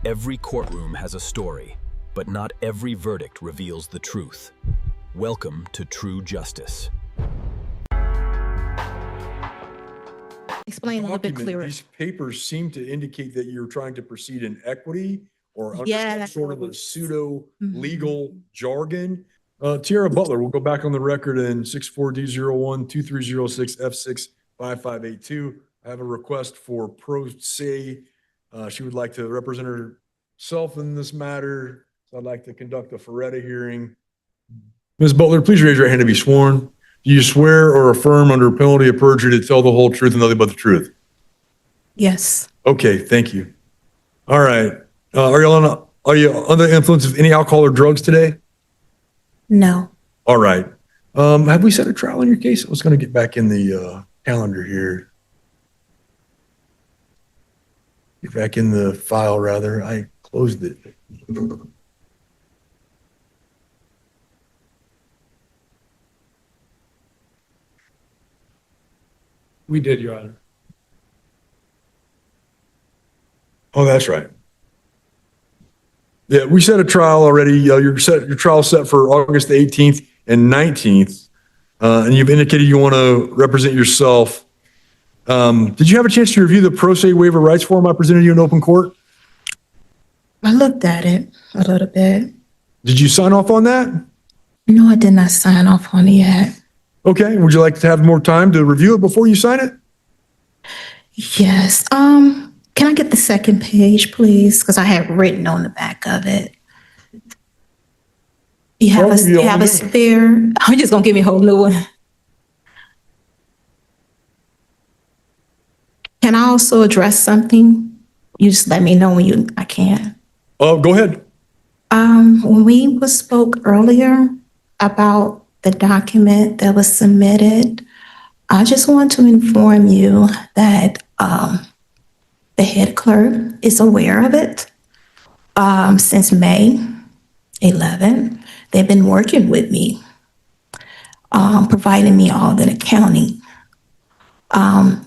Every courtroom has a story, but not every verdict reveals the truth. Welcome to True Justice. Explain a little bit clearer. These papers seem to indicate that you're trying to proceed in equity or under Yes. some sort of a pseudo legal jargon. Tiara Butler, we'll go back on the record in 64D01-2306F65582. I have a request for pro se. She would like to represent herself in this matter. So I'd like to conduct a Feretta hearing. Ms. Butler, please raise your hand to be sworn. Do you swear or affirm under penalty of perjury to tell the whole truth and nothing but the truth? Yes. Okay, thank you. All right. Are you under the influence of any alcohol or drugs today? No. All right. Have we set a trial in your case? I was going to get back in the calendar here. Get back in the file, rather. I closed it. We did, Your Honor. Oh, that's right. Yeah, we set a trial already. Your trial set for August 18th and 19th, and you've indicated you want to represent yourself. Did you have a chance to review the pro se waiver rights form I presented you in open court? I looked at it a little bit. Did you sign off on that? No, I did not sign off on it yet. Okay. Would you like to have more time to review it before you sign it? Yes. Can I get the second page, please? Because I had written on the back of it. You have a spare. I'm just gonna give me a whole new one. Can I also address something? You just let me know when I can. Oh, go ahead. When we spoke earlier about the document that was submitted, I just want to inform you that the head clerk is aware of it. Since May 11th, they've been working with me, providing me all the accounting.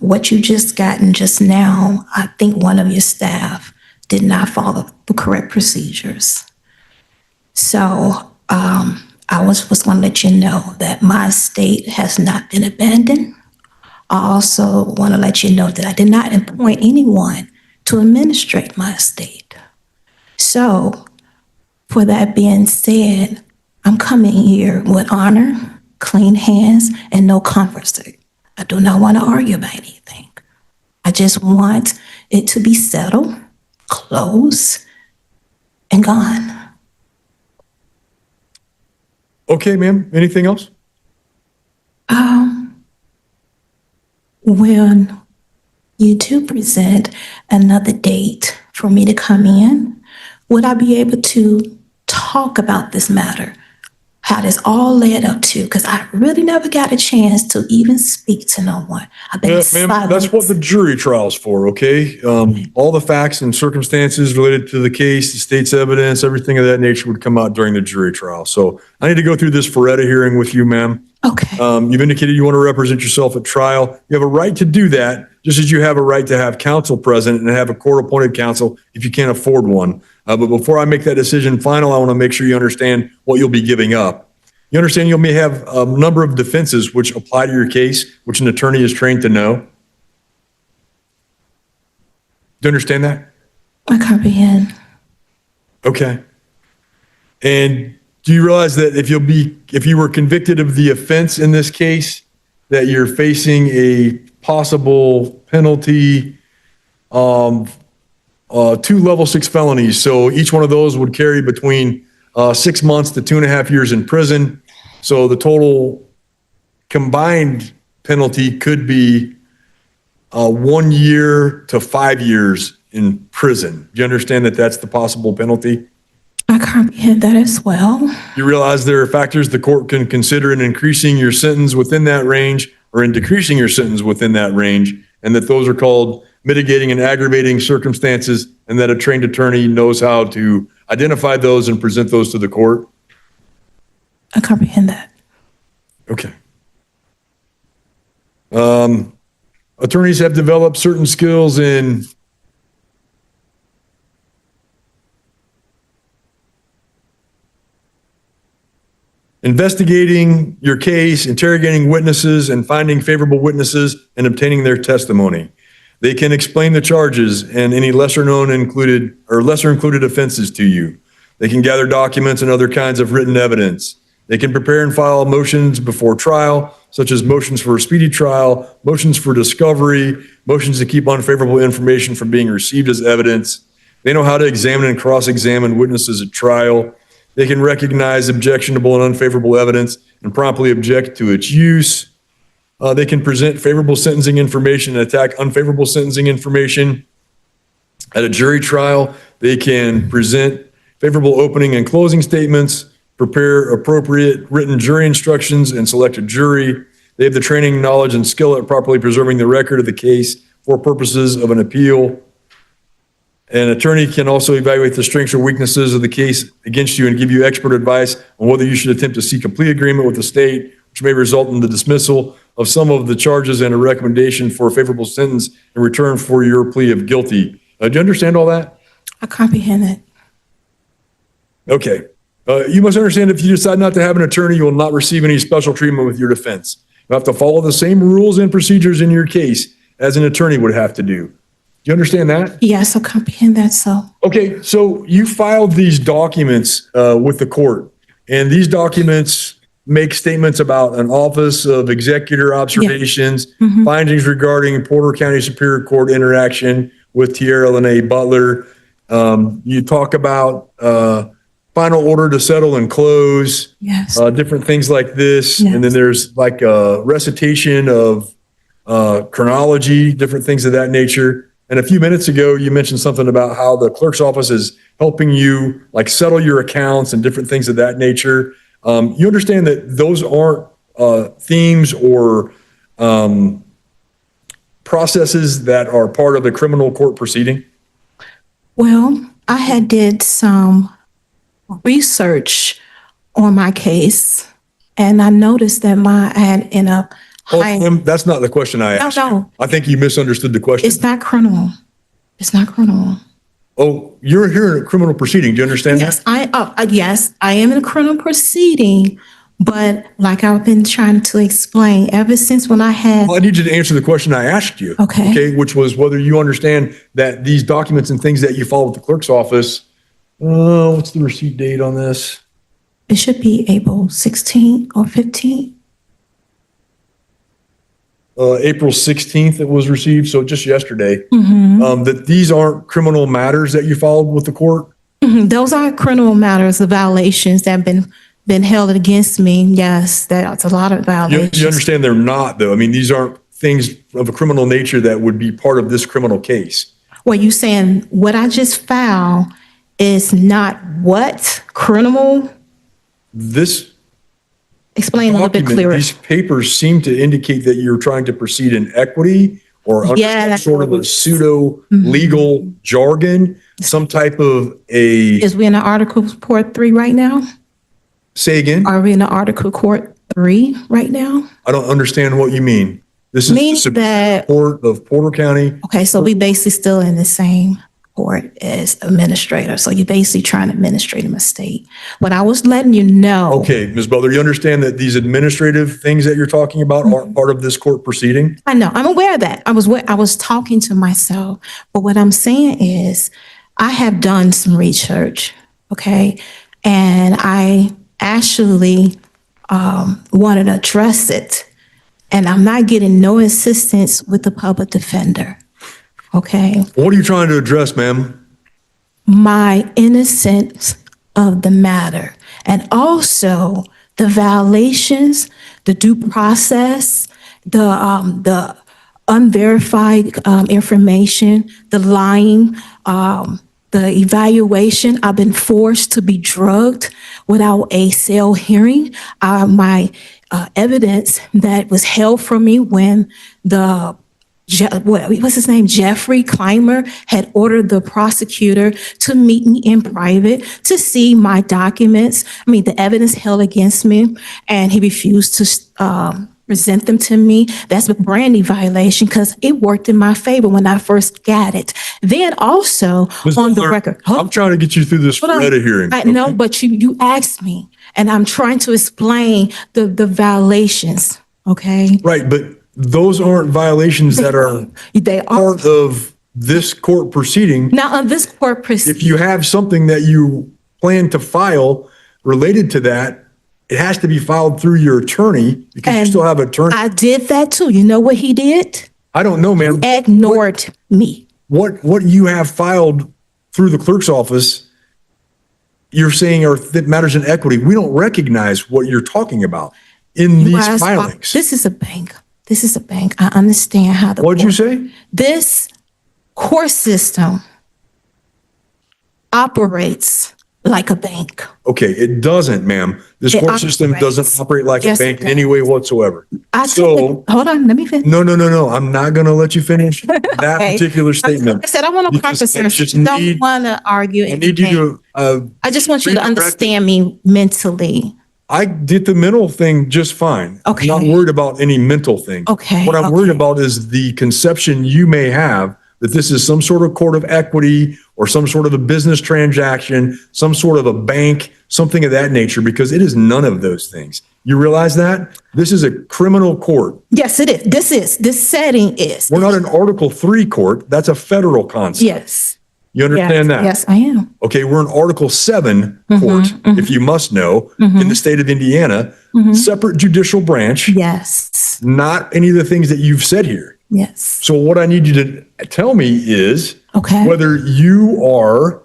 What you just gotten just now, I think one of your staff did not follow the correct procedures. So I was going to let you know that my estate has not been abandoned. I also want to let you know that I did not appoint anyone to administrate my estate. So for that being said, I'm coming here with honor, clean hands, and no conversation. I do not want to argue about anything. I just want it to be settled, closed, and gone. Okay, ma'am. Anything else? When you do present another date for me to come in, would I be able to talk about this matter? How this all led up to, because I really never got a chance to even speak to no one. I've been Ma'am, that's what the jury trial's for, okay? All the facts and circumstances related to the case, the state's evidence, everything of that nature would come out during the jury trial. So I need to go through this Feretta hearing with you, ma'am. Okay. You've indicated you want to represent yourself at trial. You have a right to do that, just as you have a right to have counsel present and have a court-appointed counsel if you can't afford one. But before I make that decision final, I want to make sure you understand what you'll be giving up. You understand you may have a number of defenses which apply to your case, which an attorney is trained to know. Do you understand that? I comprehend. Okay. And do you realize that if you were convicted of the offense in this case, that you're facing a possible penalty of 2 level 6 felonies? So each one of those would carry between 6 months to 2.5 years in prison. So the total combined penalty could be 1 year to 5 years in prison. Do you understand that that's the possible penalty? I comprehend that as well. You realize there are factors the court can consider in increasing your sentence within that range or in decreasing your sentence within that range, and that those are called mitigating and aggravating circumstances, and that a trained attorney knows how to identify those and present those to the court? I comprehend that. Okay. Attorneys have developed certain skills in investigating your case, interrogating witnesses, and finding favorable witnesses and obtaining their testimony. They can explain the charges and any lesser included offenses to you. They can gather documents and other kinds of written evidence. They can prepare and file motions before trial, such as motions for a speedy trial, motions for discovery, motions to keep unfavorable information from being received as evidence. They know how to examine and cross-examine witnesses at trial. They can recognize objectionable and unfavorable evidence and promptly object to its use. They can present favorable sentencing information and attack unfavorable sentencing information. At a jury trial, they can present favorable opening and closing statements, prepare appropriate written jury instructions, and select a jury. They have the training, knowledge, and skill at properly preserving the record of the case for purposes of an appeal. An attorney can also evaluate the strengths or weaknesses of the case against you and give you expert advice on whether you should attempt to seek a plea agreement with the state, which may result in the dismissal of some of the charges and a recommendation for a favorable sentence in return for your plea of guilty. Do you understand all that? I comprehend it. Okay. You must understand if you decide not to have an attorney, you will not receive any special treatment with your defense. You have to follow the same rules and procedures in your case as an attorney would have to do. Do you understand that? Yes, I comprehend that, so. Okay, so you filed these documents with the court, and these documents make statements about an Office of Executor Observations, findings regarding Porter County Superior Court interaction with Tierra Lene Butler. You talk about final order to settle and close, Yes. different things like this. Yes. And then there's like a recitation of chronology, different things of that nature. And a few minutes ago, you mentioned something about how the clerk's office is helping you like settle your accounts and different things of that nature. You understand that those aren't themes or processes that are part of a criminal court proceeding? Well, I had did some research on my case, and I noticed that I had in a high. That's not the question I asked. No. I think you misunderstood the question. It's not criminal. It's not criminal. Oh, you're here in a criminal proceeding. Do you understand Yes, that? yes, I am in a criminal proceeding, but like I've been trying to explain, ever since when I had. Well, I need you to answer the question I asked you. Okay. Okay, which was whether you understand that these documents and things that you follow with the clerk's office, what's the receipt date on this? It should be April 16th or 15th. April 16th it was received, so just yesterday. That these aren't criminal matters that you followed with the court? Those are criminal matters, the violations that have been held against me. Yes, that's a lot of violations. You understand they're not, though. I mean, these aren't things of a criminal nature that would be part of this criminal case. Well, you saying what I just found is not what criminal? This Explain a little bit document, clearer. these papers seem to indicate that you're trying to proceed in equity or under Yeah, some that's sort of a pseudo legal jargon, some type of Is we in the Article Court 3 right now? say again? Are we in the Article Court 3 right now? I don't understand what you mean. This is the Means Supreme that, Court of Porter County. okay, so we basically still in the same court as administrator. So you're basically trying to administrate a mistake. What I was letting you know. Okay, Ms. Butler, you understand that these administrative things that you're talking about aren't part of this court proceeding? I know, I'm aware of that. I was talking to myself, but what I'm saying is I have done some research, okay? And I actually wanted to address it. And I'm not getting no assistance with the public defender, okay? What are you trying to address, ma'am? My innocence of the matter, and also the violations, the due process, the unverified information, the lying, the evaluation. I've been forced to be drugged without a cell hearing. My evidence that was held from me when what's his name? Jeffrey Clymer had ordered the prosecutor to meet me in private to see my documents. I mean, the evidence held against me, and he refused to present them to me. That's a brand new violation because it worked in my favor when I first got it. Then also Ms. on the Butler, record. I'm trying to get you through this Hold on. Feretta hearing. No, but you asked me. And I'm trying to explain the violations, okay? Right, but those aren't violations that are They are. part of this court proceeding. Now, on this court proceeding. If you have something that you plan to file related to that, it has to be filed through your attorney because you And still have attorney. I did that too. You know what he did? I don't know, man. Ignored me. What you have filed through the clerk's office, you're saying are that matters in equity. We don't recognize what you're talking about in these Guys, filings. This is a bank. This is a bank. I understand how the What'd you say? This court system operates like a bank. Okay, it doesn't, ma'am. This It court system operates. doesn't operate like Yes, a bank it in any way whatsoever. So, hold on, let me finish. no. I'm not going to let you finish that Okay. particular statement. I said I want to Because process I just and don't need- want to argue. I need you to, I just want you to redirect it. understand me mentally. I did the mental thing just fine. Okay. I'm not worried about any mental thing. Okay, What I'm worried okay. about is the conception you may have that this is some sort of court of equity or some sort of a business transaction, some sort of a bank, something of that nature, because it is none of those things. You realize that? This is a criminal court. Yes, it is. This setting is. We're not an Article 3 court. That's a federal concept. Yes. You understand that? Yes, I am. Okay, we're an Article 7 Mm-hmm, court, if you must know, in the state of Indiana, separate judicial branch, Yes. not any of the things that you've said here. Yes. So what I need you to tell me is Okay. whether you are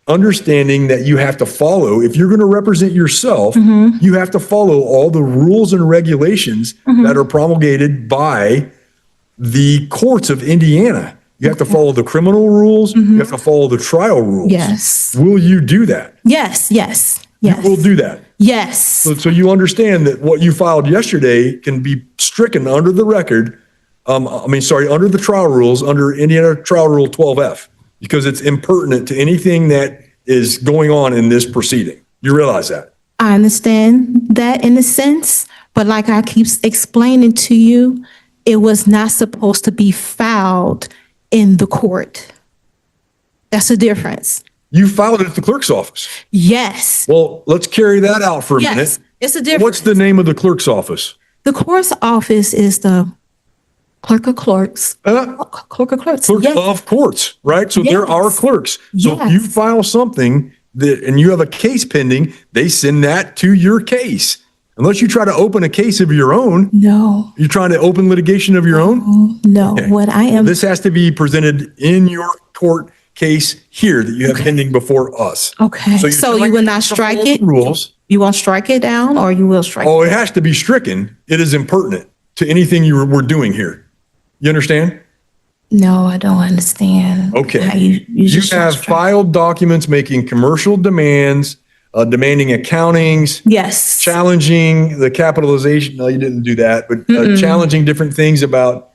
understanding that you have to follow, if you're going to represent yourself, Mm-hmm. you have to follow all the rules and regulations that are promulgated by the courts of Indiana. You have to follow the criminal rules. You have to follow the trial rules. Mm-hmm. Yes. Will you do that? Yes. Yes. You Yes. will do that. Yes. So you understand that what you filed yesterday can be stricken under the record. Under the trial rules, under Indiana Trial Rule 12F, because it's impertinent to anything that is going on in this proceeding. You realize that? I understand that in a sense, but like I keep explaining to you, it was not supposed to be filed in the court. That's the difference. You filed it at the clerk's office. Yes. Well, let's carry that out for a Yes. minute. It's a difference. What's the name of the clerk's office? The court's office is the clerk of clerks. Clerk of clerks. Clerk Yes. of courts, right? So there are Yes. clerks. So if you Yes. file something and you have a case pending, they send that to your case. Unless you try to open a case of your own, No. you're trying to open litigation of your own. No. Okay. What I am. This has to be presented in your court case here that you have pending before us. Okay. you're So you telling will me not to strike follow it? the Rules. You won't strike it down, or you will strike Oh, it? it has to be stricken. It is impertinent to anything we're doing here. You understand? No, I don't understand. how Okay. You You just have strike- filed documents making commercial demands, demanding accountings, Yes. challenging the capitalization. No, you didn't do that, but challenging different things about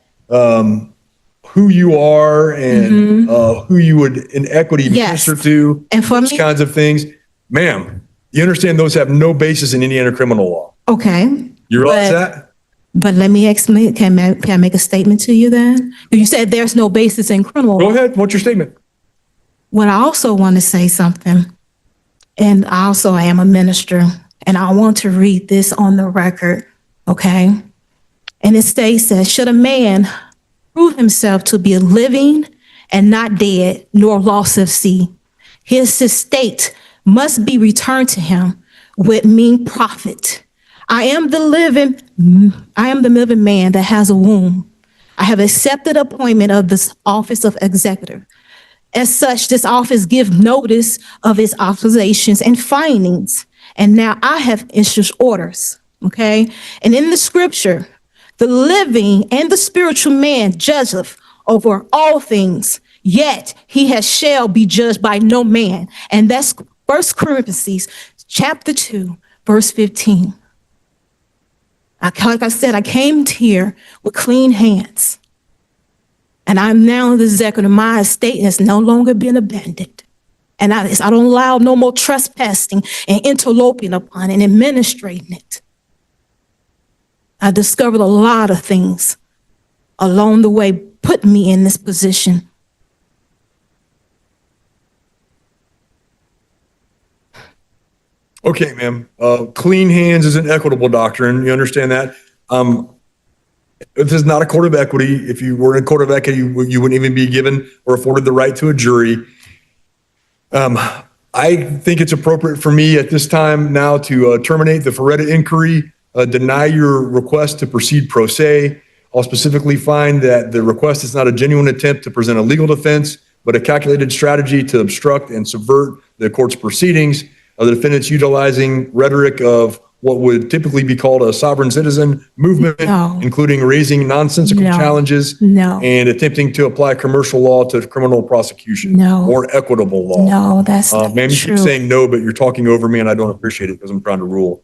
who you are and who you would in equity Mm-hmm. Yes. minister to. And for those me- kinds of things. Ma'am, you understand those have no basis in Indiana criminal law. Okay. You realize But- that? But let me explain. Can I make a statement to you then? You said there's no basis in criminal Go law. ahead. What's your statement? Well, I also want to say something. And I am a minister, and I want to read this on the record, okay? And it states that should a man prove himself to be living and not dead, nor lost of sea, his estate must be returned to him with mean profit. I am the living man that has a womb. I have accepted appointment of this office of executive. As such, this office gives notice of its observations and findings. And now I have issued orders, okay? And in the scripture, the living and the spiritual man judgeth over all things, yet he shall be judged by no man. And that's 1 Corinthians chapter 2, verse 15. Like I said, I came here with clean hands. And I'm now the executive. My estate has no longer been abandoned. And I don't allow no more trespassing and interloping upon and administrating it. I discovered a lot of things along the way, put me in this position. Okay, ma'am. Clean hands is an equitable doctrine. You understand that? This is not a court of equity. If you were in a court of equity, you wouldn't even be given or afforded the right to a jury. I think it's appropriate for me at this time now to terminate the Ferretta inquiry, deny your request to proceed pro se. I'll specifically find that the request is not a genuine attempt to present a legal defense, but a calculated strategy to obstruct and subvert the court's proceedings. The defendant's utilizing rhetoric of what would typically be called a sovereign citizen movement, No. including raising nonsensical No. challenges No. and attempting to apply commercial law to criminal prosecution No. or equitable law. No, that's not Ma'am, you keep true. saying no, but you're talking over me and I don't appreciate it because I'm trying to rule.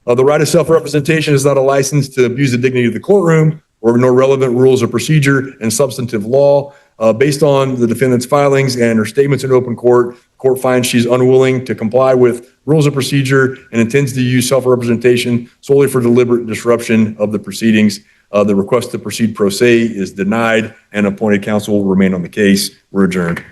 The right of self-representation is not a license to abuse the dignity of the courtroom or nor relevant rules of procedure and substantive law. Based on the defendant's filings and her statements in open court, court finds she's unwilling to comply with rules of procedure and intends to use self-representation solely for deliberate disruption of the proceedings. The request to proceed pro se is denied and appointed counsel will remain on the case. We're adjourned.